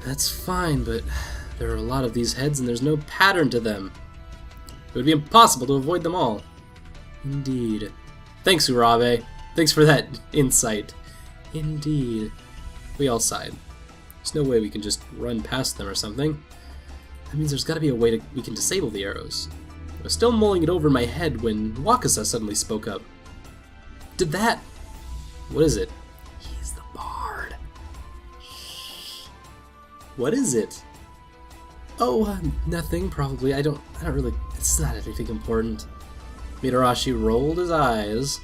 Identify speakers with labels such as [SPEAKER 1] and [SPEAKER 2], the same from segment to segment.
[SPEAKER 1] That's fine, but there are a lot of these heads and there's no pattern to them. It would be impossible to avoid them all. Indeed. Thanks, Urabe. Thanks for that insight. Indeed. We all sighed. There's no way we can just run past them or something. That means there's gotta be a way we can disable the arrows. I was still mulling it over in my head when Wakasa suddenly spoke up. Did that? What is it? He's the bard. What is it? Oh, nothing, probably. I don't really... It's not anything important. Mitarashi rolled his eyes.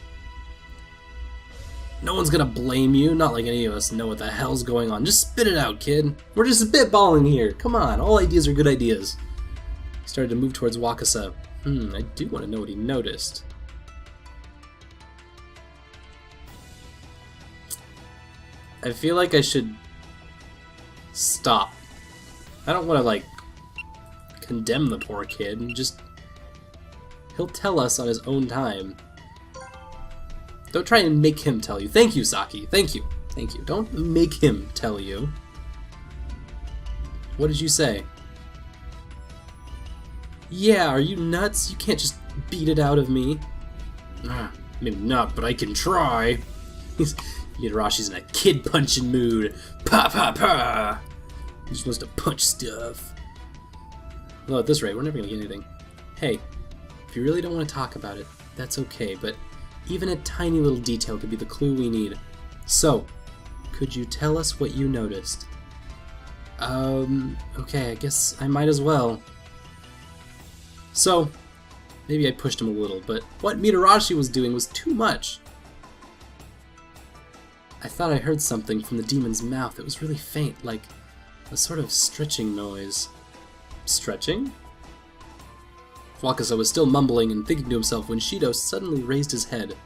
[SPEAKER 1] No one's gonna blame you, not like any of us know what the hell's going on. Just spit it out, kid. We're just spitballing here. Come on, all ideas are good ideas. He started to move towards Wakasa. I do want to know what he noticed. I feel like I should stop. I don't want to, like, condemn the poor kid. Just... He'll tell us on his own time. Don't try and make him tell you. Thank you, Saki. Thank you. Thank you. Don't make him tell you. What did you say? Yeah, are you nuts? You can't just beat it out of me. Maybe not, but I can try. Mitarashi's in a kid-punching mood. Pa pa pa! He just wants to punch stuff. Well, at this rate, we're never gonna get anything. Hey, if you really don't want to talk about it, that's okay, but even a tiny little detail could be the clue we need. So, could you tell us what you noticed? Okay, I guess I might as well. So, maybe I pushed him a little, but what Mitarashi was doing was too much. I thought I heard something from the demon's mouth. It was really faint, like a sort of stretching noise. Stretching? Wakasa was still mumbling and thinking to himself when Shido suddenly raised his head.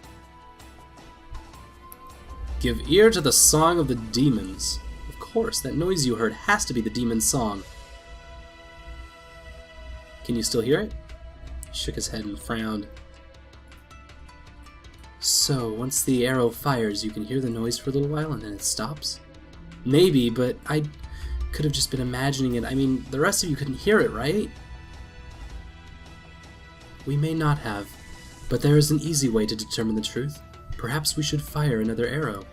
[SPEAKER 1] Give ear to the song of the demons. Of course, that noise you heard has to be the demon's song. Can you still hear it? He shook his head and frowned. So, once the arrow fires, you can hear the noise for a little while and then it stops? Maybe, but I could have just been imagining it. I mean, the rest of you couldn't hear it, right? We may not have, but there is an easy way to determine the truth. Perhaps we should fire another arrow.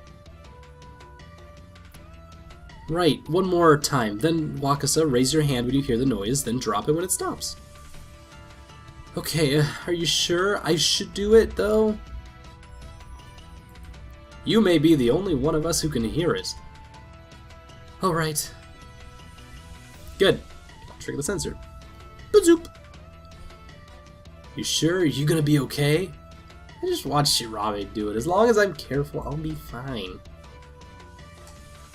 [SPEAKER 1] Right, one more time. Then, Wakasa, raise your hand when you hear the noise, then drop it when it stops. Okay, are you sure I should do it, though? You may be the only one of us who can hear it. Alright. Good. Trigger the sensor. Bazoop! You sure? Are you gonna be okay? I just watched Shirabe do it. As long as I'm careful, I'll be fine.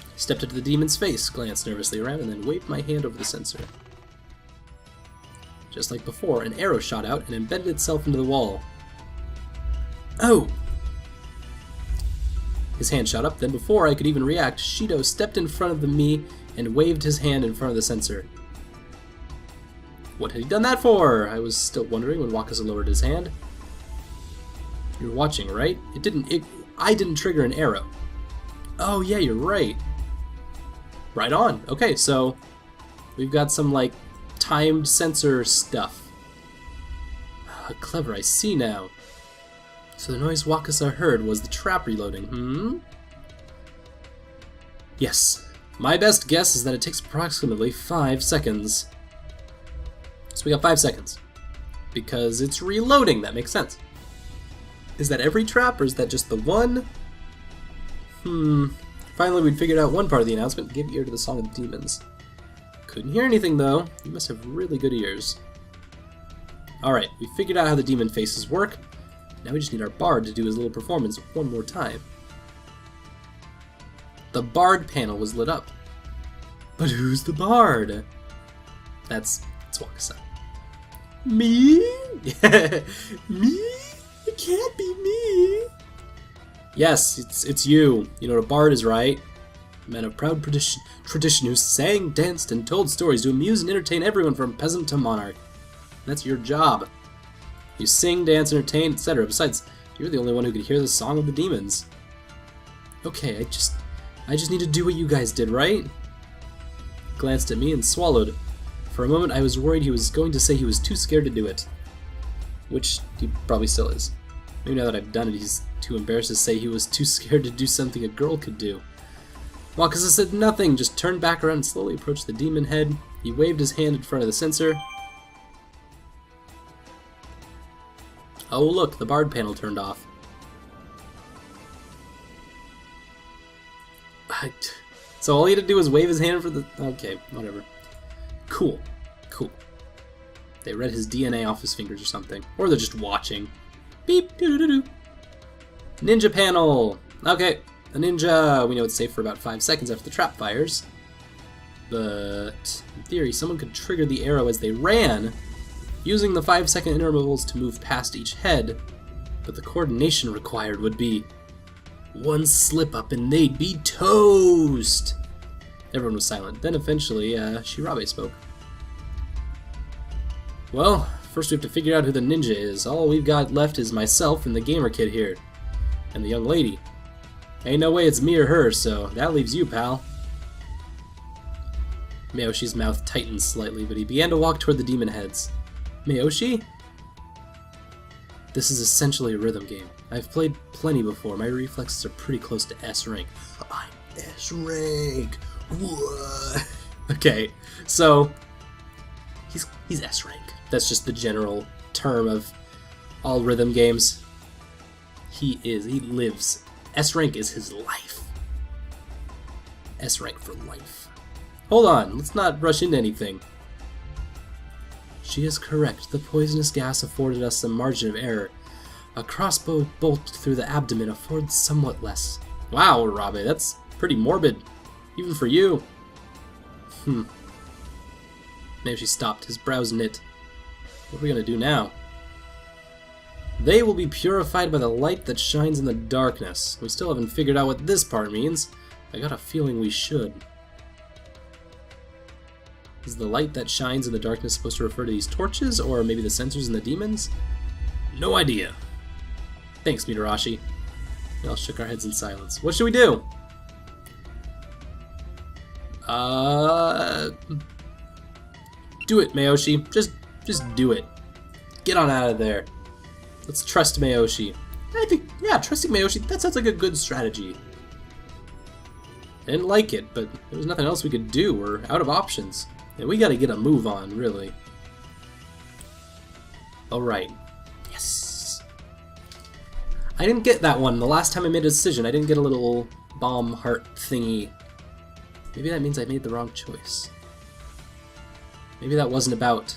[SPEAKER 1] I stepped into the demon's face, glanced nervously around, and then waved my hand over the sensor. Just like before, an arrow shot out and embedded itself into the wall. Oh! His hand shot up, then before I could even react, Shido stepped in front of me and waved his hand in front of the sensor. What had he done that for? I was still wondering when Wakasa lowered his hand. You're watching, right? I didn't trigger an arrow. Oh yeah, you're right. Right on. Okay, so we've got some, like, timed sensor stuff. Clever, I see now. So the noise Wakasa heard was the trap reloading, Yes. My best guess is that it takes approximately 5 seconds. So we got 5 seconds. Because it's reloading, that makes sense. Is that every trap, or is that just the one? Finally, we'd figured out one part of the announcement. Give ear to the song of the demons. Couldn't hear anything, though. You must have really good ears. Alright, we figured out how the demon faces work. Now we just need our bard to do his little performance one more time. The bard panel was lit up. But who's the bard? It's Wakasa. Me? Me? It can't be me. Yes, it's you. You know what a bard is, right? A man of proud tradition who sang, danced, and told stories to amuse and entertain everyone from peasant to monarch. That's your job. You sing, dance, entertain, etc. Besides, you're the only one who can hear the song of the demons. Okay, I just need to do what you guys did, right? glanced at me and swallowed. For a moment I was worried he was going to say he was too scared to do it. Which he probably still is. Maybe now that I've done it, he's too embarrassed to say he was too scared to do something a girl could do. Wakasa said nothing, just turned back around and slowly approached the demon head. He waved his hand in front of the sensor. Oh look, the bard panel turned off. So all he had to do was wave his hand for the... Okay, whatever. Cool. Cool. They read his DNA off his fingers or something. Or they're just watching. Beep, doo-doo-doo-doo. Ninja panel! Okay, a ninja. We know it's safe for about 5 seconds after the trap fires. But, in theory, someone could trigger the arrow as they ran, using the 5-second intervals to move past each head. But the coordination required would be one slip up and they'd be toast! Everyone was silent. Then eventually, Shirabe spoke. Well, first we have to figure out who the ninja is. All we've got left is myself and the gamer kid here. And the young lady. Ain't no way it's me or her, so that leaves you, pal. Meoshi's mouth tightened slightly, but he began to walk toward the demon heads. Meoshi? This is essentially a rhythm game. I've played plenty before. My reflexes are pretty close to S rank. I'm S rank! What? Okay, so he's S rank. That's just the general term of all rhythm games. He lives. S rank is his life. S rank for life. Hold on, let's not rush into anything. She is correct. The poisonous gas afforded us some margin of error. A crossbow bolt through the abdomen affords somewhat less. Wow, Rabe, that's pretty morbid. Even for you. Maybe she stopped, his brows knit. What are we gonna do now? They will be purified by the light that shines in the darkness. We still haven't figured out what this part means. I got a feeling we should. Is the light that shines in the darkness supposed to refer to these torches, or maybe the sensors and the demons? No idea. Thanks, Mitarashi. We all shook our heads in silence. What should we do? Do it, Meoshi. Just do it. Get on out of there. Let's trust Meoshi. I think, yeah, trusting Meoshi, that sounds like a good strategy. I didn't like it, but there was nothing else we could do. We're out of options. And we gotta get a move on, really. Alright. Yes. I didn't get that one. The last time I made a decision, I didn't get a little bomb heart thingy. Maybe that means I made the wrong choice. Maybe that wasn't about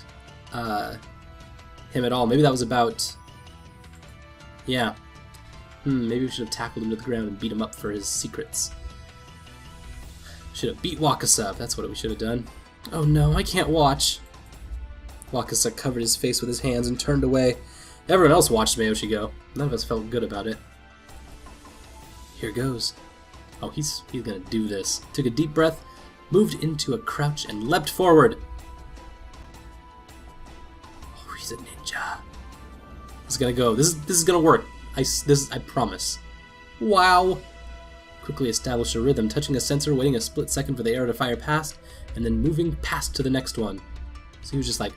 [SPEAKER 1] him at all. Maybe that was about... Yeah. Maybe we should have tackled him to the ground and beat him up for his secrets. Should have beat Wakasa up. That's what we should have done. Oh no, I can't watch. Wakasa covered his face with his hands and turned away. Everyone else watched Meoshi go. None of us felt good about it. Here goes. Oh, he's gonna do this. Took a deep breath, moved into a crouch, and leapt forward. Oh, he's a ninja. This is gonna go. This is gonna work. I promise. Wow. Quickly established a rhythm, touching a sensor, waiting a split second for the arrow to fire past, and then moving past to the next one. So he was just like,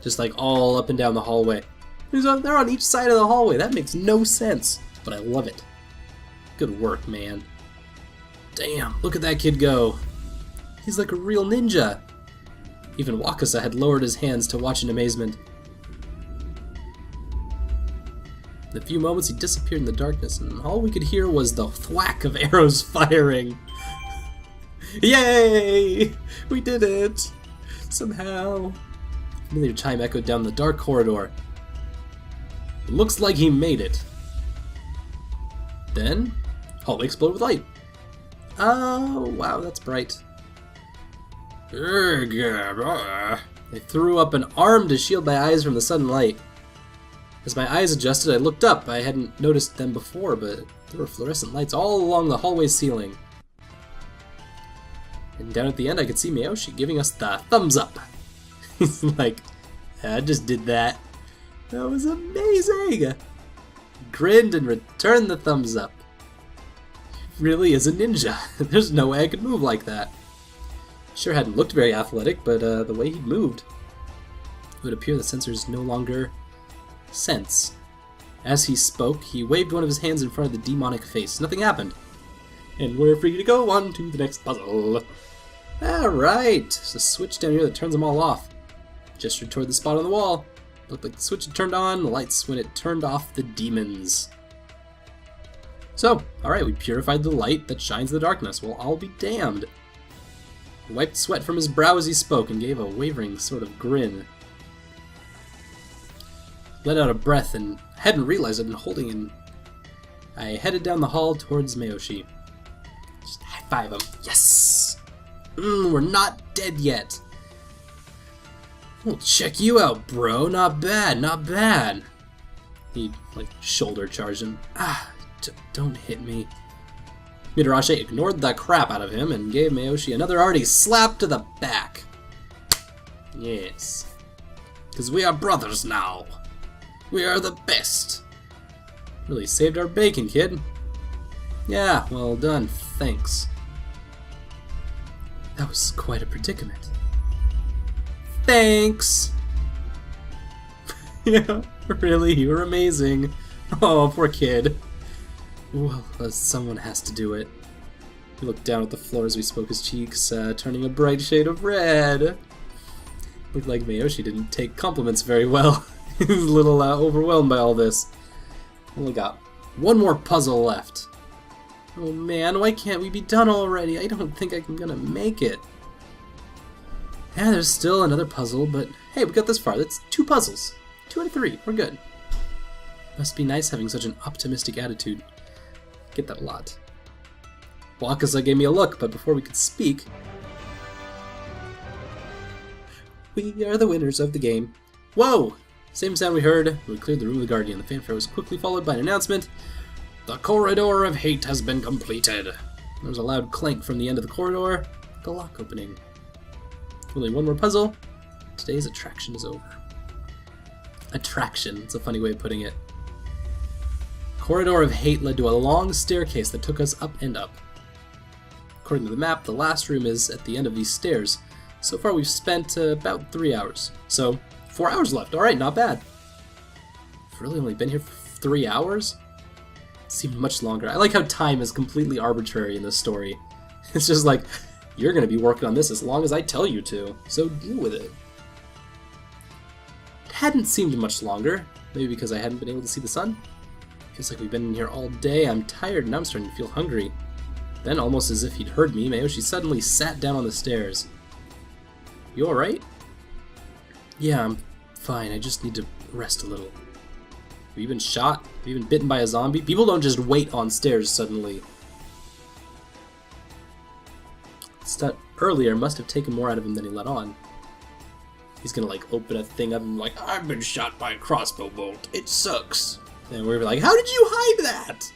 [SPEAKER 1] just like all up and down the hallway. They're on each side of the hallway. That makes no sense, but I love it. Good work, man. Damn, look at that kid go. He's like a real ninja. Even Wakasa had lowered his hands to watch in amazement. In a few moments he disappeared in the darkness, and all we could hear was the thwack of arrows firing. Yay! We did it! Somehow. Familiar chime echoed down the dark corridor. Looks like he made it. Then, hallway exploded with light. Oh, wow, that's bright. I threw up an arm to shield my eyes from the sudden light. As my eyes adjusted, I looked up. I hadn't noticed them before, but there were fluorescent lights all along the hallway ceiling. And down at the end, I could see Meoshi giving us the thumbs up. He's like, I just did that. That was amazing! Grinned and returned the thumbs up. really is a ninja. There's no way I could move like that. Sure hadn't looked very athletic, but the way he moved, it would appear the sensors no longer sense. As he spoke, he waved one of his hands in front of the demonic face. Nothing happened. And we're free to go on to the next puzzle. Alright, there's a switch down here that turns them all off. Gestured toward the spot on the wall. Looked like the switch had turned on the lights when it turned off the demons. So, alright, we purified the light that shines the darkness. Well, I'll be damned. He wiped sweat from his brow as he spoke and gave a wavering sort of grin. Let out a breath and hadn't realized I'd been holding in. I headed down the hall towards Meoshi. Just high five him. Yes! We're not dead yet. We'll check you out, bro. Not bad, not bad. He, shoulder charged him. Don't hit me. Mitarashi ignored the crap out of him and gave Meoshi another arty slap to the back. Yes. Because we are brothers now. We are the best. Really saved our bacon, kid. Yeah, well done. Thanks. That was quite a predicament. Thanks! Yeah, really, you were amazing. Oh, poor kid. Well, someone has to do it. He looked down at the floor as we spoke, his cheeks turning a bright shade of red. Looked like Meoshi didn't take compliments very well. He was a little overwhelmed by all this. Only got one more puzzle left. Oh man, why can't we be done already? I don't think I'm gonna make it. Yeah, there's still another puzzle, but hey, we got this far. That's 2 puzzles. 2 out of 3. We're good. Must be nice having such an optimistic attitude. Get that a lot. Wakaza gave me a look, but before we could speak... We are the winners of the game. Whoa! Same sound we heard when we cleared the room of the Guardian. The fanfare was quickly followed by an announcement. The Corridor of Hate has been completed. There was a loud clank from the end of the corridor, like a lock opening. Only one more puzzle. Today's attraction is over. Attraction, it's a funny way of putting it. Corridor of Hate led to a long staircase that took us up and up. According to the map, the last room is at the end of these stairs. So far we've spent about 3 hours. So, 4 hours left. Alright, not bad. I've really only been here for 3 hours? It seemed much longer. I like how time is completely arbitrary in this story. It's just like, you're going to be working on this as long as I tell you to, so deal with it. It hadn't seemed much longer, maybe because I hadn't been able to see the sun. Feels like we've been in here all day. I'm tired and I'm starting to feel hungry. Then, almost as if he'd heard me, Meoshi suddenly sat down on the stairs. You alright? Yeah, I'm fine. I just need to rest a little. Have you been shot? Have you been bitten by a zombie? People don't just wait on stairs suddenly. That earlier must have taken more out of him than he let on. He's gonna open a thing up and I've been shot by a crossbow bolt. It sucks. And we're like, how did you hide that?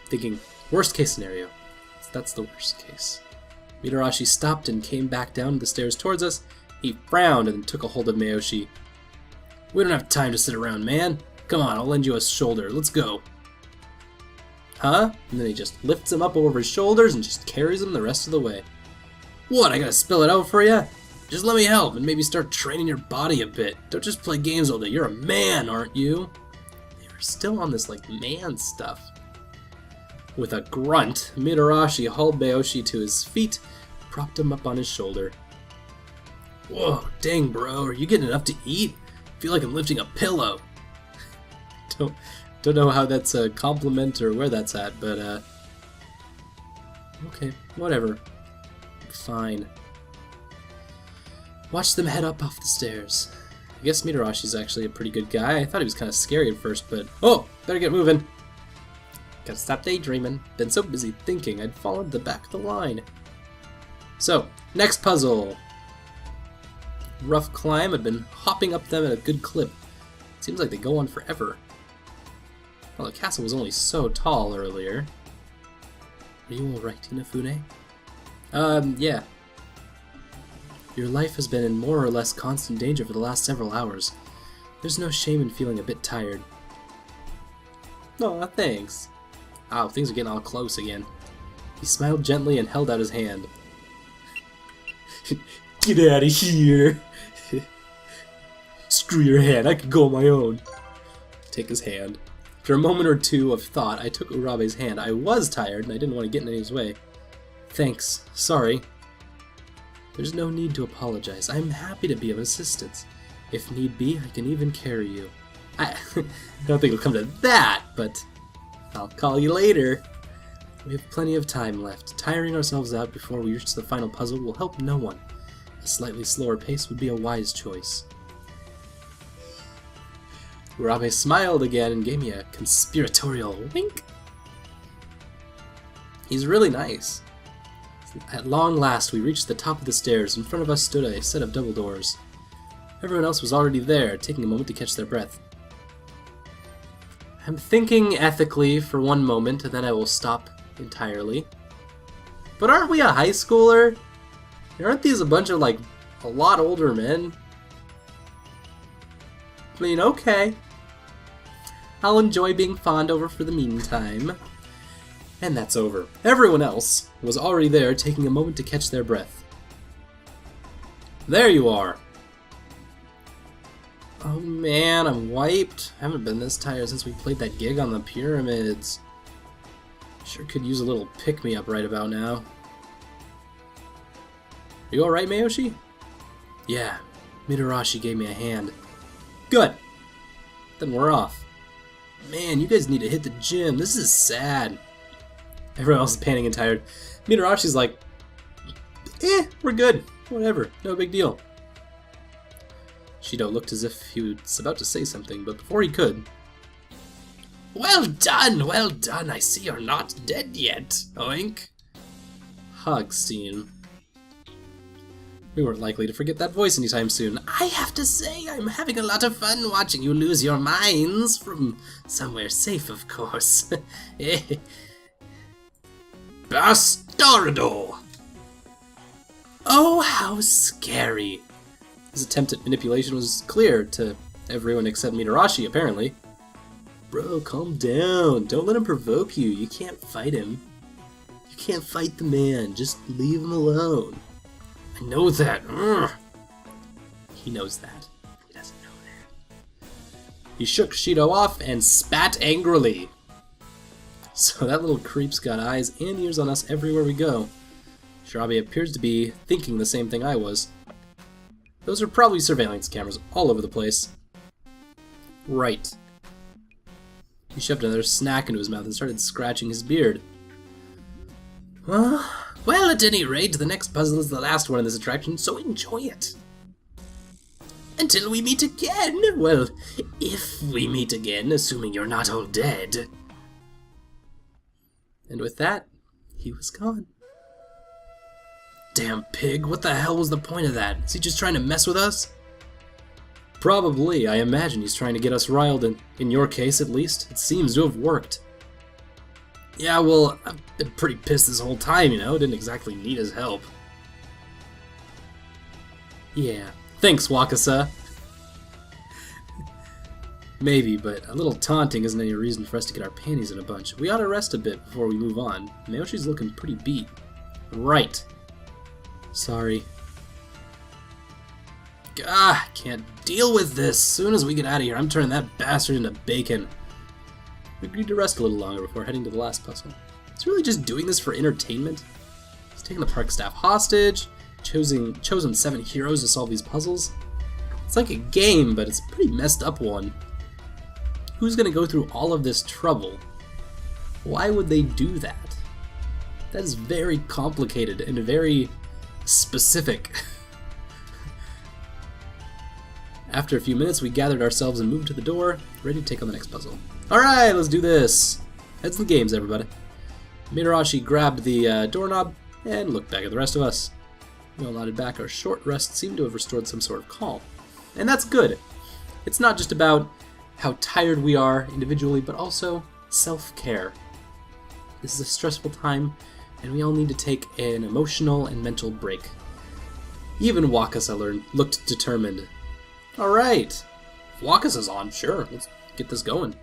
[SPEAKER 1] Thinking, worst case scenario. That's the worst case. Mitarashi stopped and came back down the stairs towards us. He frowned and took a hold of Meoshi. We don't have time to sit around, man. Come on, I'll lend you a shoulder. Let's go. Huh? And then he just lifts him up over his shoulders and just carries him the rest of the way. What, I gotta spell it out for you? Just let me help and maybe start training your body a bit. Don't just play games all day. You're a man, aren't you? You're still on this, man stuff. With a grunt, Mitarashi hauled Meoshi to his feet, propped him up on his shoulder. Whoa, dang bro, are you getting enough to eat? I feel like I'm lifting a pillow. Don't know how that's a compliment or where that's at, but okay, whatever. Fine. Watch them head up off the stairs. I guess Mitarashi's actually a pretty good guy. I thought he was kind of scary at first, but... Oh! Better get moving! Gotta stop daydreaming. Been so busy thinking I'd fallen to the back of the line. So, next puzzle! Rough climb. I've been hopping up them at a good clip. Seems like they go on forever. Well, the castle was only so tall earlier. Are you alright, Inafune? Yeah. Your life has been in more or less constant danger for the last several hours. There's no shame in feeling a bit tired. Aw, thanks. Ow, things are getting all close again. He smiled gently and held out his hand. Get out of here! Screw your hand, I can go on my own. Take his hand. After a moment or two of thought, I took Urabe's hand. I was tired, and I didn't want to get in anyone's way. Thanks. Sorry. There's no need to apologize. I'm happy to be of assistance. If need be, I can even carry you. I don't think it'll come to that, but I'll call you later. We have plenty of time left. Tiring ourselves out before we reach the final puzzle will help no one. A slightly slower pace would be a wise choice. Urabe smiled again and gave me a conspiratorial wink. He's really nice. At long last, we reached the top of the stairs. In front of us stood a set of double doors. Everyone else was already there, taking a moment to catch their breath. I'm thinking ethically for one moment, and then I will stop entirely. But aren't we a high schooler? Aren't these a bunch of, like, a lot older men? I mean, okay. I'll enjoy being fond over for the meantime. And that's over. Everyone else was already there, taking a moment to catch their breath. There you are! Oh man, I'm wiped. I haven't been this tired since we played that gig on the pyramids. Sure could use a little pick-me-up right about now. You alright, Meoshi? Yeah, Mitarashi gave me a hand. Good! Then we're off. Man, you guys need to hit the gym. This is sad. Everyone else is panting and tired. Mitarashi's like, we're good. Whatever, no big deal. Shido looked as if he was about to say something, but before he could... Well done, well done. I see you're not dead yet. Oink. Hug scene. We weren't likely to forget that voice anytime soon. I have to say, I'm having a lot of fun watching you lose your minds. From somewhere safe, of course. Bastardo! Oh, how scary. His attempt at manipulation was clear to everyone except Mitarashi, apparently. Bro, calm down. Don't let him provoke you. You can't fight him. You can't fight the man. Just leave him alone. I know that. Ugh. He knows that. He doesn't know that. He shook Shido off and spat angrily. So that little creep's got eyes and ears on us everywhere we go. Shirabe appears to be thinking the same thing I was. Those are probably surveillance cameras all over the place. Right. He shoved another snack into his mouth and started scratching his beard. Well, at any rate, the next puzzle is the last one in this attraction, so enjoy it. Until we meet again! Well, if we meet again, assuming you're not all dead. And with that, he was gone. Damn pig, what the hell was the point of that? Is he just trying to mess with us? Probably, I imagine he's trying to get us riled, and in your case at least, it seems to have worked. Yeah, well, I've been pretty pissed this whole time, you know, didn't exactly need his help. Yeah, thanks, Wakasa. Maybe, but a little taunting isn't any reason for us to get our panties in a bunch. We ought to rest a bit before we move on. Meoshi's looking pretty beat. Right. Sorry. Ah, can't deal with this. As soon as we get out of here, I'm turning that bastard into bacon. We agreed to rest a little longer before heading to the last puzzle. He's really just doing this for entertainment. He's taking the park staff hostage, chosen 7 heroes to solve these puzzles. It's like a game, but it's a pretty messed up one. Who's gonna go through all of this trouble? Why would they do that? That is very complicated and very specific. After a few minutes, we gathered ourselves and moved to the door, ready to take on the next puzzle. Alright, let's do this! Heads to the games, everybody. Mitarashi grabbed the doorknob and looked back at the rest of us. We all nodded back. Our short rest seemed to have restored some sort of calm. And that's good. It's not just about how tired we are individually, but also self-care. This is a stressful time, and we all need to take an emotional and mental break. Even Wakasa looked determined. Alright, if Wakasa's on, sure, let's get this going.